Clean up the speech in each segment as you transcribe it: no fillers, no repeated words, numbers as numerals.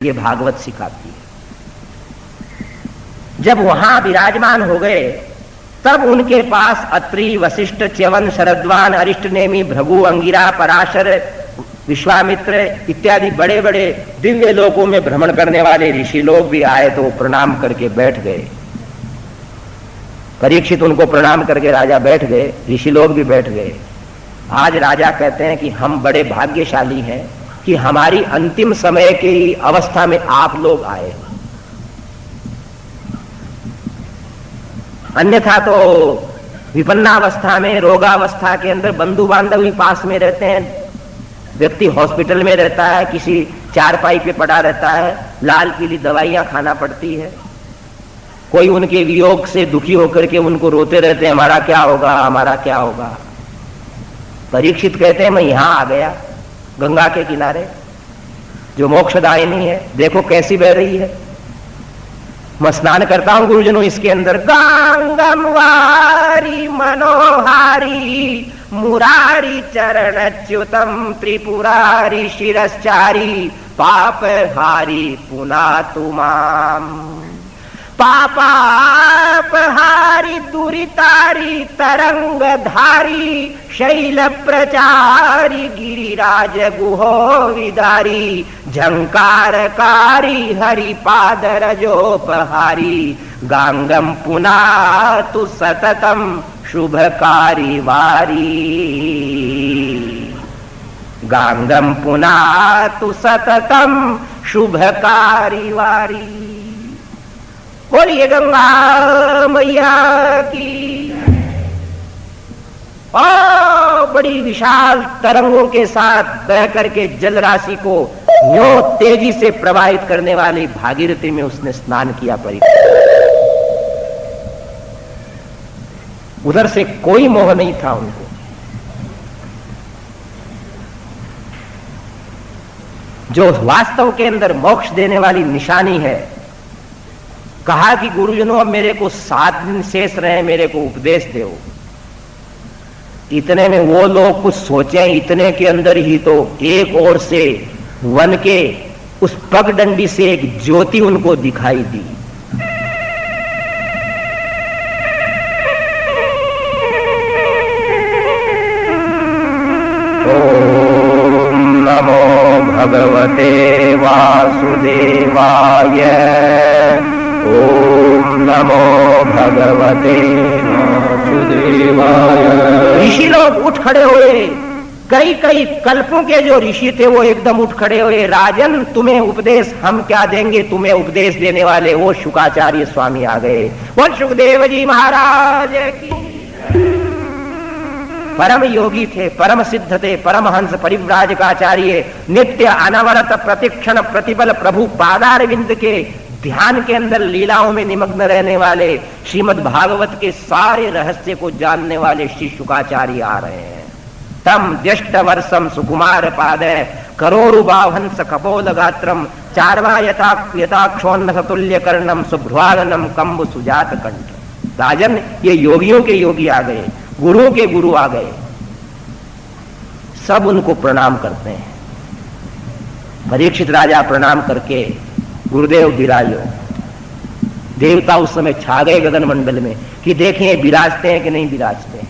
ये भागवत सिखाती है। जब वहां विराजमान हो गए तब उनके पास अत्रि, वशिष्ठ, च्यवन, शरद्वान, अरिष्टनेमि, भृगु, अंगिरा, पराशर, विश्वामित्र इत्यादि बड़े बड़े दिव्य लोकों में भ्रमण करने वाले ऋषि लोग भी आए तो प्रणाम करके बैठ गए। परीक्षित उनको प्रणाम करके राजा बैठ गए, ऋषि लोग भी बैठ गए। आज राजा कहते हैं कि हम बड़े भाग्यशाली हैं कि हमारी अंतिम समय की अवस्था में आप लोग आए, अन्यथा तो विपन्नावस्था में, रोगावस्था के अंदर बंधु बांधव ही पास में रहते हैं। व्यक्ति हॉस्पिटल में रहता है, किसी चारपाई पे पड़ा रहता है, लाल पीली दवाइयां खाना पड़ती है। कोई उनके वियोग से दुखी होकर के उनको रोते रहते हैं, हमारा क्या होगा, हमारा क्या होगा। परीक्षित कहते हैं मैं यहां आ गया गंगा के किनारे जो मोक्षदायिनी है, देखो कैसी बह रही है। मैं स्नान करता हूं गुरुजनों इसके अंदर। गंगम वारी मनोहारी मुरारी चरणच्युतम त्रिपुरारी शिरश्चारी पापहारी पुनातुमाम। पापापहारी दुरितारी तरंगधारी शैल प्रचारी गिरिराज गुहो विदारी झंकारकारी हरिपाद रजोपहारी गांगम पुनातु सततम शुभकारी वारी। गांगम पुनातु सततम शुभकारी वारी। बोलिए गंगा मैया की। बड़ी विशाल तरंगों के साथ बह करके जल राशि को न्यों तेजी से प्रवाहित करने वाली भागीरथी में उसने स्नान किया। उधर से कोई मोह नहीं था उनको। जो वास्तव के अंदर मोक्ष देने वाली निशानी है। कहा कि गुरुजनों अब मेरे को 7 दिन शेष रहे, मेरे को उपदेश दो। इतने में वो लोग कुछ सोचे, इतने के अंदर ही तो एक ओर से वन के उस पगडंडी से एक ज्योति उनको दिखाई दी। ओम नमो भगवते वासुदेवाय। ओम नमो भगवते वासुदेवाय। ऋषि लोग उठ खड़े हुए। कई कई कल्पों के जो ऋषि थे वो एकदम उठ खड़े हुए। राजन तुम्हें उपदेश हम क्या देंगे, तुम्हें उपदेश देने वाले वो शुकाचार्य स्वामी आ गए। वो सुखदेव जी महाराज की। परम योगी थे, परम सिद्ध थे, परमहंस परिव्राजकाचार्य, नित्य अनवरत प्रतिक्षण प्रतिबल प्रभु पादारविंद के ध्यान के अंदर लीलाओं में निमग्न रहने वाले, श्रीमद् भागवत के सारे रहस्य को जानने वाले श्री शुकाचार्य आ रहे हैं। तम ज्येष्ठ वर्षम सुकुमार पाद करोरु बाहंस कपोल गात्रम चारवा यथाक्षोन्न तुल्य कर्णम सुभ्रवागनम कंब सुजात कंठ। राजन ये योगियों के योगी आ गए, गुरुओं के गुरु आ गए। सब उनको प्रणाम करते हैं। परीक्षित राजा प्रणाम करके गुरुदेव विराजो। देवता उस समय छा गए गगन मंडल में कि देखें विराजते हैं कि नहीं विराजते हैं।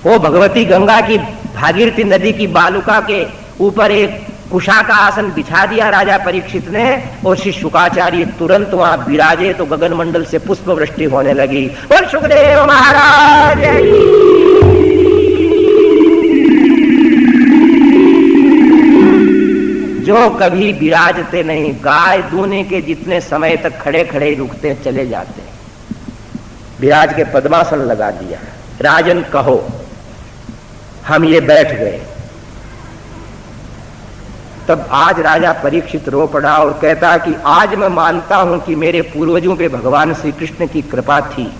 वो भगवती गंगा की भागीरथी नदी की बालुका के ऊपर एक कुशा का आसन बिछा दिया राजा परीक्षित ने, और श्री शुकाचार्य तुरंत वहां विराजे तो गगन मंडल से पुष्प वृष्टि होने लगी। और सुखदेव महाराज जो कभी विराजते नहीं, गाय दूने के जितने समय तक खड़े खड़े रुकते चले जाते। विराज के पद्मासन लगा दिया। राजन कहो। हम ये बैठ गए। तब आज राजा परीक्षित रो पड़ा और कहता कि आज मैं मानता हूं कि मेरे पूर्वजों पे भगवान श्री कृष्ण की कृपा थी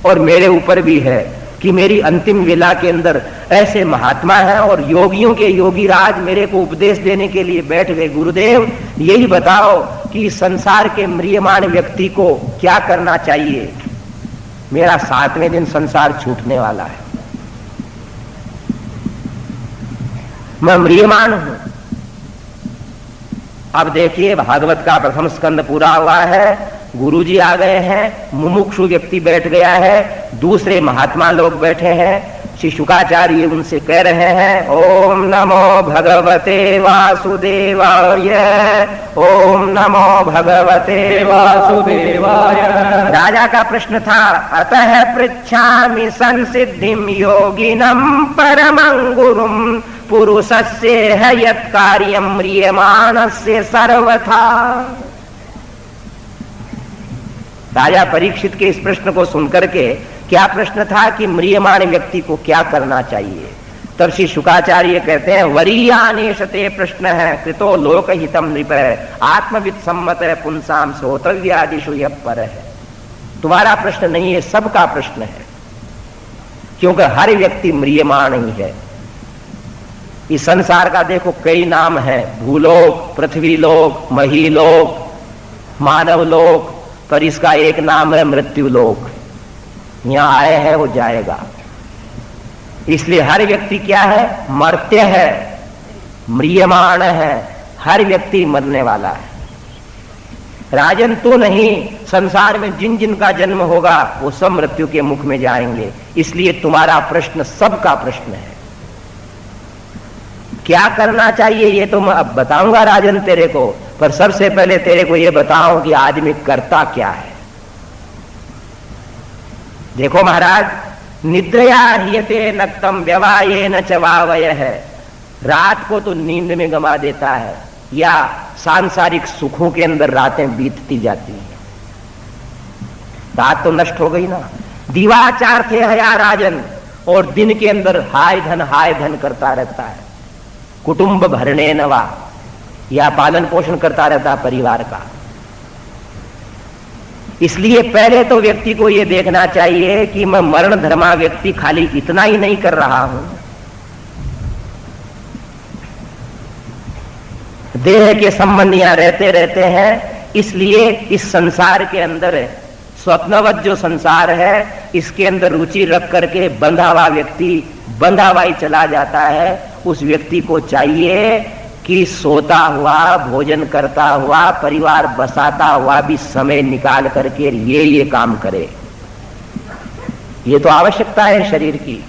और मेरे ऊपर भी है कि मेरी अंतिम वेला के अंदर ऐसे महात्मा हैं और योगियों के योगी राज मेरे को उपदेश देने के लिए बैठ गए। गुरुदेव यही बताओ कि संसार के म्रियमाण व्यक्ति को क्या करना चाहिए। मेरा 7वें दिन संसार छूटने वाला है। मैं म्रियमाण हूं, अब देखिए, भागवत का प्रथम स्कंद पूरा हुआ है, गुरुजी आ गए हैं, मुमुक्षु व्यक्ति बैठ गया है, दूसरे महात्मा लोग बैठे हैं। श्री शुकाचार्य उनसे कह रहे हैं, ओम नमो भगवते वासुदेवाय, ओम नमो भगवते वासुदेवाय। राजा का प्रश्न था, अतः पृच्छामि संसिद्धिं योगिनं परमं गुरुं पुरुषस्य है यत् कार्यं म्रियमाणस्य सर्वथा। राजा परीक्षित के इस प्रश्न को सुनकर के, क्या प्रश्न था कि म्रियमाण व्यक्ति को क्या करना चाहिए, तब श्री शुकाचार्य कहते हैं, वरीयानेशते प्रश्न है कृतो लोकहितम नृप आत्मविद सम्मत पुंसाम श्रोतव्यादिषु यः पर है। तुम्हारा प्रश्न नहीं है, सबका प्रश्न है, क्योंकि हर व्यक्ति म्रियमाण ही है। इस संसार का देखो कई नाम है, भूलोक, पृथ्वीलोक, महीलोक, मानवलोक, पर इसका एक नाम है मृत्युलोक। यहां आए हैं वो जाएगा, इसलिए हर व्यक्ति क्या है, मर्त्य है, म्रियमाण है, हर व्यक्ति मरने वाला है। राजन तो नहीं, संसार में जिन जिन का जन्म होगा वो सब मृत्यु के मुख में जाएंगे। इसलिए तुम्हारा प्रश्न सबका प्रश्न है, क्या करना चाहिए ये तो मैं अब बताऊंगा राजन तेरे को, पर सबसे पहले तेरे को ये बताऊं कि आदमी करता क्या है। देखो महाराज, निद्रया ह्रियते नक्तम व्यवायेन च वावयः, रात को तो नींद में गंवा देता है या सांसारिक सुखों के अंदर रातें बीतती जाती हैं। रात तो नष्ट हो गई ना। दीवाचार थे हया राजन, और दिन के अंदर हाय धन करता रहता है, कुटुंब भरने नवा, या पालन पोषण करता रहता परिवार का। इसलिए पहले तो व्यक्ति को यह देखना चाहिए कि मैं मरण धर्मा व्यक्ति खाली इतना ही नहीं कर रहा हूं, देह के संबंध यहां रहते रहते हैं। इसलिए इस संसार के अंदर स्वप्नवत जो संसार है, इसके अंदर रुचि रख करके बंधा हुआ व्यक्ति बंधा हुआ ही चला जाता है। उस व्यक्ति को चाहिए कि सोता हुआ, भोजन करता हुआ, परिवार बसाता हुआ भी समय निकाल करके ये काम करे। ये तो आवश्यकता है शरीर की।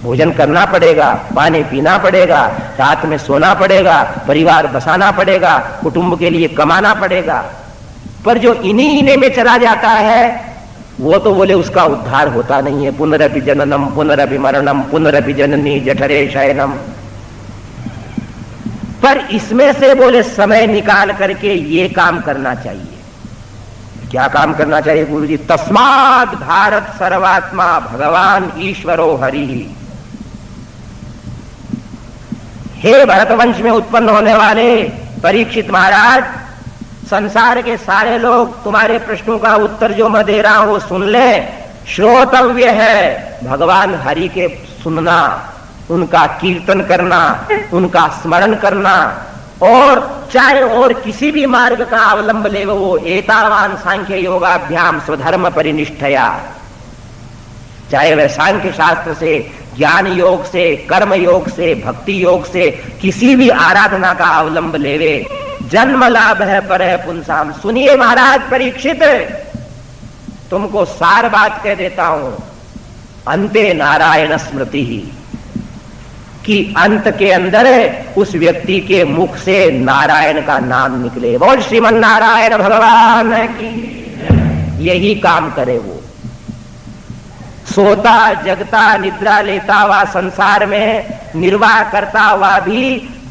भोजन करना पड़ेगा, पानी पीना पड़ेगा, रात में सोना पड़ेगा, परिवार बसाना पड़ेगा, कुटुंब के लिए कमाना पड़ेगा। पर जो इन्हीं में चला जाता है वो तो बोले उसका उद्धार होता नहीं है। पुनरपि जननम पुनरपि मरणम पुनरपि जननी जठरे शयनम। पर इसमें से बोले समय निकाल करके ये काम करना चाहिए। क्या काम करना चाहिए गुरुजी? तस्माद् भारत सर्वात्मा भगवान ईश्वरो हरि। हे भरतवंश में उत्पन्न होने वाले परीक्षित महाराज, संसार के सारे लोग तुम्हारे प्रश्नों का उत्तर जो मैं दे रहा हूं वो सुन ले। श्रोतव्य है भगवान हरि के सुनना, उनका कीर्तन करना, उनका स्मरण करना, और चाहे और किसी भी मार्ग का अवलंब ले वो एतावान सांख्य योगाभ्याम स्वधर्म परिनिष्ठया, चाहे वह सांख्य शास्त्र से, ज्ञान योग से, कर्म योग से, भक्ति योग से, किसी भी आराधना का अवलंब लेवे, जन्म लाभ है पर है पुंसाम। सुनिए महाराज परीक्षित, तुमको सार बात कह देता हूं, अंते नारायण स्मृति ही, कि अंत के अंदर उस व्यक्ति के मुख से नारायण का नाम निकले। बोल श्रीमन नारायण भगवान की। यही काम करे वो। सोता जगता निद्रा लेता हुआ संसार में निर्वाह करता हुआ भी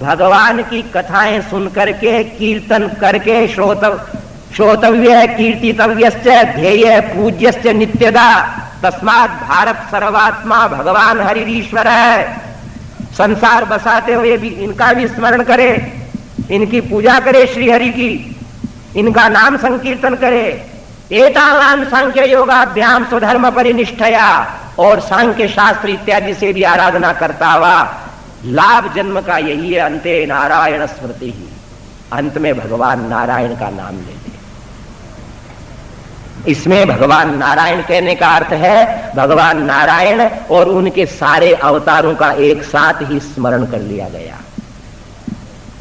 भगवान की कथाएं सुन करके, कीर्तन करके, श्रोतव्य कीर्तितव्यश्च ध्येय पूज्यश्च नित्यदा। तस्मात् भारत सर्वात्मा भगवान हरिश्वर है। संसार बसाते हुए भी इनका भी स्मरण करे, इनकी पूजा करे, श्री हरि की, इनका नाम संकीर्तन करे। एतावान सांख्य योगाभ्याम स्वधर्म परिनिष्ठया, और सांख्य शास्त्र इत्यादि से भी आराधना करता हुआ लाभ जन्म का यही है, अंते नारायण स्मृति ही। अंत में भगवान नारायण का नाम ले ले। इसमें भगवान नारायण कहने का अर्थ है भगवान नारायण और उनके सारे अवतारों का एक साथ ही स्मरण कर लिया गया।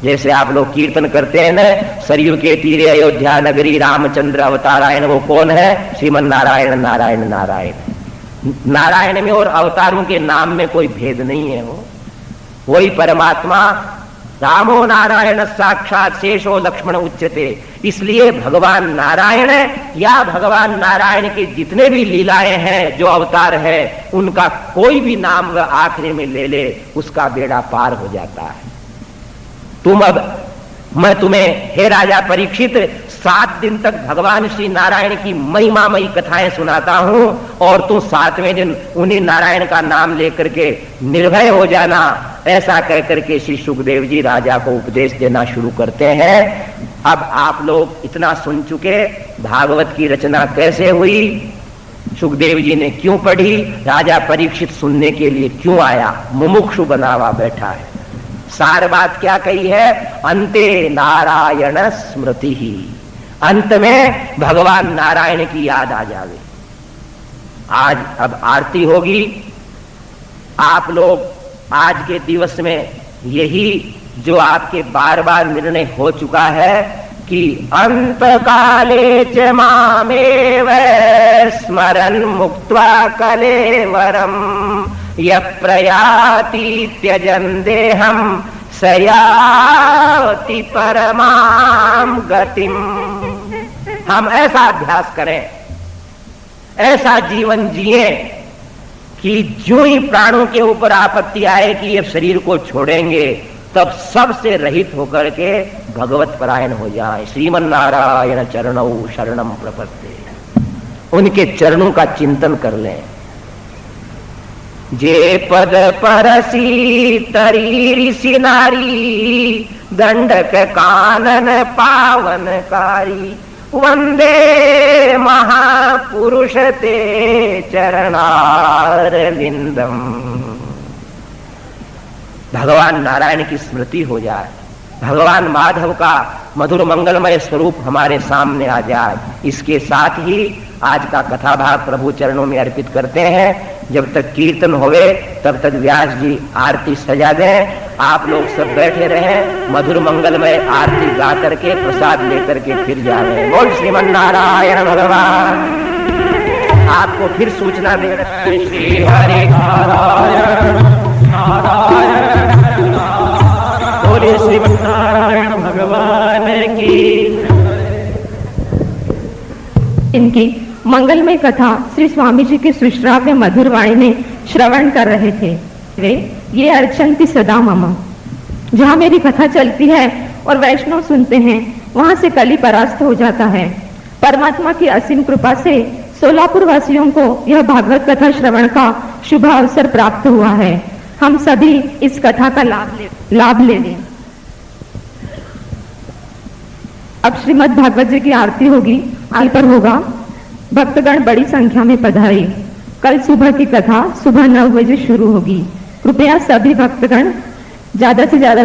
जैसे आप लोग कीर्तन करते हैं ना, सरयू के तीरे अयोध्या नगरी रामचंद्र अवतारायण, वो कौन है? श्रीमन नारायण नारायण नारायण। नारायण में और अवतारों के नाम में कोई भेद नहीं है, वही परमात्मा। रामो नारायण साक्षात शेषो लक्ष्मण उच्यते। इसलिए भगवान नारायण या भगवान नारायण के जितने भी लीलाएं हैं, जो अवतार है, उनका कोई भी नाम वह आखिरी में ले ले, उसका बेड़ा पार हो जाता है। मैं तुम्हें हे राजा परीक्षित 7 दिन तक भगवान श्री नारायण की महिमामयी कथाएं सुनाता हूं, और तुम 7वें दिन उन्हीं नारायण का नाम लेकर के निर्भय हो जाना। ऐसा कहकर के श्री सुखदेव जी राजा को उपदेश देना शुरू करते हैं। अब आप लोग इतना सुन चुके, भागवत की रचना कैसे हुई, सुखदेव जी ने क्यों पढ़ी, राजा परीक्षित सुनने के लिए क्यों आया, मुमुक्षु बना हुआ बैठा है। सार बात क्या कही है? अंते नारायण स्मृति ही, अंत में भगवान नारायण की याद आ जावे। आज अब आरती होगी। आप लोग आज के दिवस में यही जो आपके बार बार निर्णय हो चुका है कि अंत काले च मामेव स्मरन् मुक्त्वा कलेवरम यः प्रयाति त्यजन् देहं स याति परमां गतिम्। हम ऐसा अभ्यास करें, ऐसा जीवन जिए कि जो ही प्राणों के ऊपर आपत्ति आए कि ये शरीर को छोड़ेंगे, तब सबसे रहित होकर के भगवत परायण हो जाए। श्रीमन नारायण चरणौ शरणम प्रपद्ये, उनके चरणों का चिंतन कर लें। जे पद परसी तरी ऋषि नारी, दंडक कानन पावनकारी, वंदे महापुरुष ते चरणारविंदम। भगवान नारायण की स्मृति हो जाए, भगवान माधव का मधुर मंगलमय स्वरूप हमारे सामने आ जाए। इसके साथ ही आज का कथा भाग प्रभु चरणों में अर्पित करते हैं। जब तक कीर्तन होवे तब तक व्यास जी आरती सजा दें। आप लोग सब बैठे रहें, मधुर मंगलमय आरती गा करके प्रसाद लेकर के फिर जाए। बोल श्रीमन नारायण भगवान। आपको फिर सूचना दे रहे हैं, श्री हरि नारायण नारायण बोले श्रीमन नारायण भगवान की। इनकी मंगलमय कथा श्री स्वामी जी के सुश्राव्य मधुर वाणी में श्रवण कर रहे थे। वे ये अर्चन्ति सदा मम, जहाँ मेरी कथा चलती है और वैष्णव सुनते हैं, वहां से कली परास्त हो जाता है। परमात्मा की असीम कृपा से सोलापुर वासियों को यह भागवत कथा श्रवण का शुभ अवसर प्राप्त हुआ है। हम सभी इस कथा का लाभ ले लें। अब श्रीमद् भागवत जी की आरती होगी, आल पर होगा। भक्तगण बड़ी संख्या में पधारे। कल सुबह की कथा सुबह 9 बजे शुरू होगी। कृपया सभी भक्तगण ज्यादा से ज्यादा